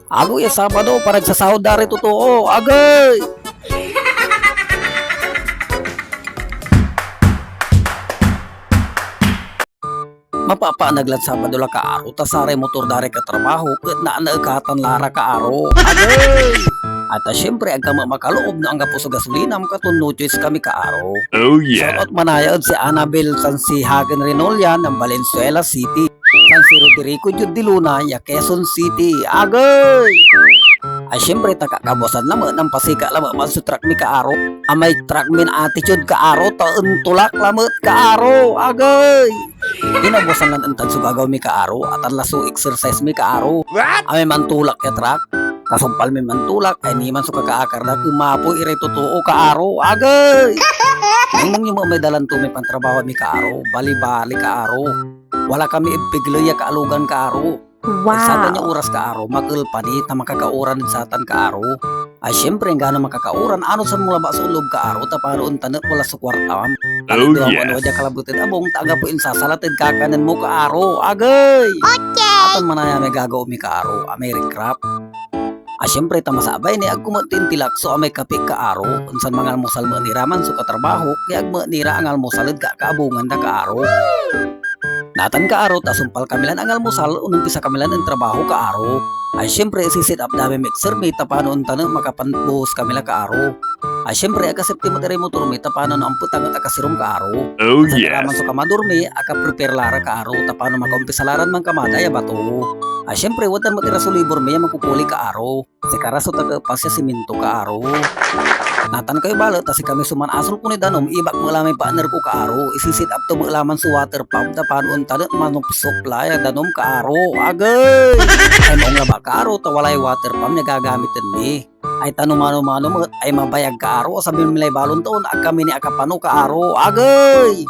Ago ya Sabado para sa sahod dari totoo. Agay! Mapapa naglan Sabado la ka aro ta sare motor dari ka trabaho ket na naekatan lara ka aro. Agay! At syempre ang kama makaloob na ang gapo sa gasolina makaton no choice kami ka aro. Oh yeah. Shoutout manayad si Annabel Sansihagen Renolia ng Valenzuela City. San si Rodrigo Jud de Luna, ya Quezon City. Agay! Ay syempre takakabosan naman ng pasika lamang man sa truck mi kaaro. Amay truck min attitude kaaro taon tulak lamot kaaro. Agay! Ginabosan lang antan sa gagaw mi kaaro at ang laso exercise mi kaaro. What? Amay man tulak ya truck. Kasumpal mi man tulak ay ni man sa kakaakar na kumapo ire totoo kaaro. Agay! Nang yung may dalan to may pantrabaho mi kaaro. Bali-bali kaaro. Wala kami ipiglo ya kaalugan kaaro. Satan niya oras ka aro, magulpanit na makakauran sa satan ka aro. Ay syempre, nga na makakauran, ano sa mula ba sa ulob ka aro, tapanoon tanot wala sa kwartam. Oh, Ano yes. ano, kalabutin abong, taga po insasalatid kakanan mo ka aro. Agay! Okay! Atan manaya may gagaw mi ka aro, American crap. Ay syempre, tamasabay ni agkumatin tilak so amay kapik ka aro. Unsan mga almusal mo niraman so katrabaho, kaya agma nira ang almusalid ka kaabungan na ka aro. Natan ka aro, tasumpal kamilan ang almusal, unumpisa kamilan ang trabaho ka aro. Ay syempre, sisit up dami mixer may tapano untan makapanbos kamila ka aro. Ay syempre, akasepti mo tari motor may tapano ang putang at akasirom ka aro. Oh Sa yes. karaman so kamadurmi, aka-prepare lara ka aro, tapano makaumpisa man kamada ya bato. Ay syempre, watan matira sa libor may makukuli ka aro. Si karaso taga pasya siminto ka aro. Natan kayo balo, kasi kami suman asol ko ni danom, ibak mo lamay partner ko ka aro. Isisit up to mo laman sa water pump, tapano untan manong supply danom ka aro. Agay! Ay maong laba ka aro, tawalay water pump na gagamitin mi. Ay tanong mano-mano mo, ay mabayag ka aro, sabi milay balon taon, ag kami ni akapano ka aro. Agay!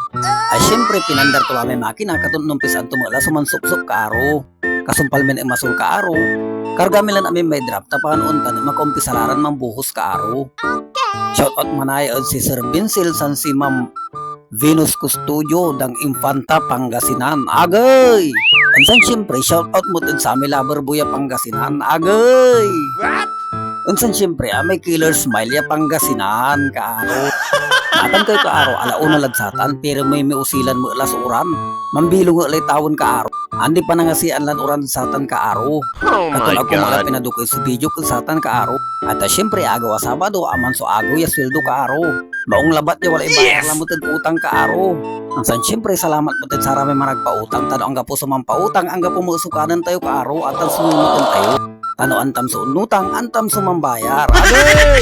Ay syempre, pinandar to lamay makina, katun numpisan tumala, sumansok-sok ka aro. Kasumpal min ay masul ka aro. Karga milan amin may drop, tapan untan, makumpisalaran mambuhos ka aro. Shoutout manayad si Sir Vincil San si Ma'am Venus Custodio ng Infanta Pangasinan. Agay! Ansan siyempre, shoutout mo din sa amin Labarbuya Pangasinan. Agay! What? Unsan siyempre, may killer smile ya Pangasinan, kaaro. Natan kayo kaaro, alauna ladsatan, pero may usilan mo alas uran. Mambilo nga lay tawon kaaro. Andi pa nangasian lan uran satan kaaro. Oh my Katol ako mala god. pinadukoy sa video kung satan kaaro. At siyempre, agaw Sabado, aman so agaw ya sweldo kaaro. Maong labat ya wala ibayar Yes! lamutid utang kaaro. Ansan siyempre, salamat matid sa rami managpautang. Tano ang gapo sa mampautang, ang gapo mo sukanan tayo kaaro at ang sumunutan tayo. Tano antam sa unutang, antam sa mambayar. Agay!